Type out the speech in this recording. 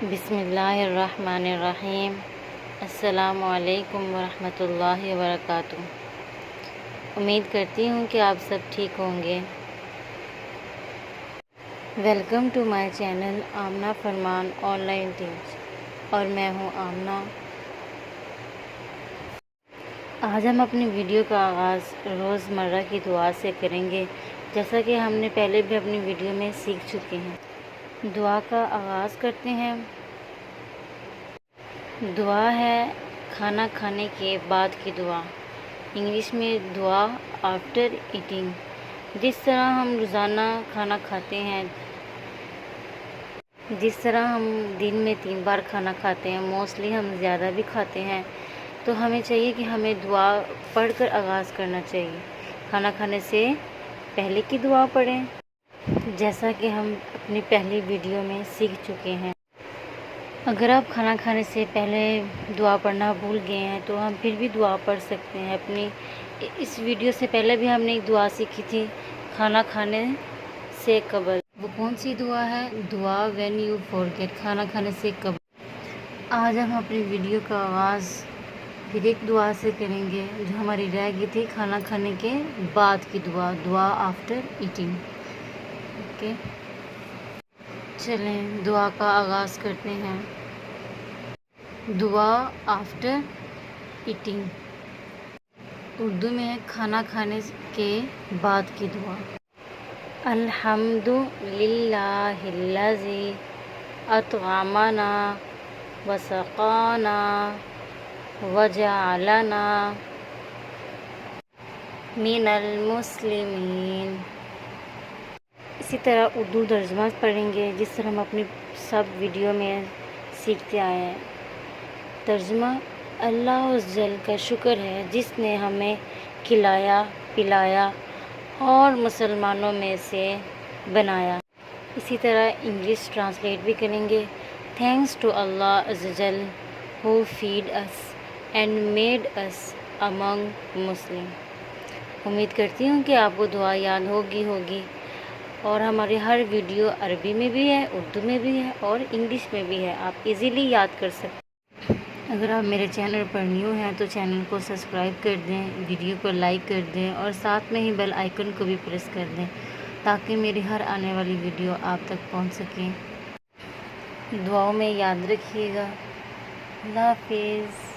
بسم اللہ الرحمن الرحیم۔ السلام علیکم ورحمۃ اللہ وبرکاتہ۔ امید کرتی ہوں کہ آپ سب ٹھیک ہوں گے۔ Welcome to my channel Amna Farman on line teach, اور میں ہوں آمنہ۔ آج ہم اپنی ویڈیو کا آغاز روزمرہ کی دعا سے کریں گے، جیسا کہ ہم نے پہلے بھی اپنی ویڈیو میں سیکھ چکے ہیں۔ دعا کا آغاز کرتے ہیں۔ دعا ہے کھانا کھانے کے بعد کی دعا، انگلش میں دعا آفٹر ایٹنگ۔ جس طرح ہم روزانہ کھانا کھاتے ہیں، جس طرح ہم دن میں 3 بار کھانا کھاتے ہیں، موسٹلی ہم زیادہ بھی کھاتے ہیں، تو ہمیں چاہیے کہ ہمیں دعا پڑھ کر آغاز کرنا چاہیے۔ کھانا کھانے سے پہلے کی دعا پڑھیں، جیسا کہ ہم اپنی پہلی ویڈیو میں سیکھ چکے ہیں۔ اگر آپ کھانا کھانے سے پہلے دعا پڑھنا بھول گئے ہیں تو ہم پھر بھی دعا پڑھ سکتے ہیں۔ اپنی اس ویڈیو سے پہلے بھی ہم نے ایک دعا سیکھی تھی کھانا کھانے سے قبل۔ وہ کون سی دعا ہے؟ دعا وین یو فورگیٹ، کھانا کھانے سے قبل۔ آج ہم اپنی ویڈیو کا آغاز پھر ایک دعا سے کریں گے جو ہماری رہ گئی تھی، کھانا کھانے کے بعد کی دعا، دعا آفٹر ایٹنگ۔ اوکے، چلیں دعا کا آغاز کرتے ہیں۔ دعا آفٹر ایٹنگ اردو میں ہے کھانا کھانے کے بعد کی دعا۔ الحمد للہ الذی اطعمنا وسقانا وجعلنا من المسلمین۔ اسی طرح اردو ترجمہ پڑھیں گے جس طرح ہم اپنی سب ویڈیو میں سیکھتے آئے ہیں۔ ترجمہ: اللہ عز جل کا شکر ہے جس نے ہمیں کھلایا پلایا اور مسلمانوں میں سے بنایا۔ اسی طرح انگلش ٹرانسلیٹ بھی کریں گے۔ تھینکس ٹو اللہ عز جل ہو فیڈ اس اینڈ میڈ اس امنگ مسلم۔ امید کرتی ہوں کہ آپ کو دعا یاد ہوگی اور ہماری ہر ویڈیو عربی میں بھی ہے، اردو میں بھی ہے اور انگلش میں بھی ہے، آپ ایزیلی یاد کر سکتے ہیں۔ اگر آپ میرے چینل پر نیو ہیں تو چینل کو سبسکرائب کر دیں، ویڈیو کو لائک کر دیں اور ساتھ میں ہی بیل آئیکن کو بھی پریس کر دیں تاکہ میری ہر آنے والی ویڈیو آپ تک پہنچ سکیں۔ دعاؤں میں یاد رکھیے گا۔ اللہ حافظ۔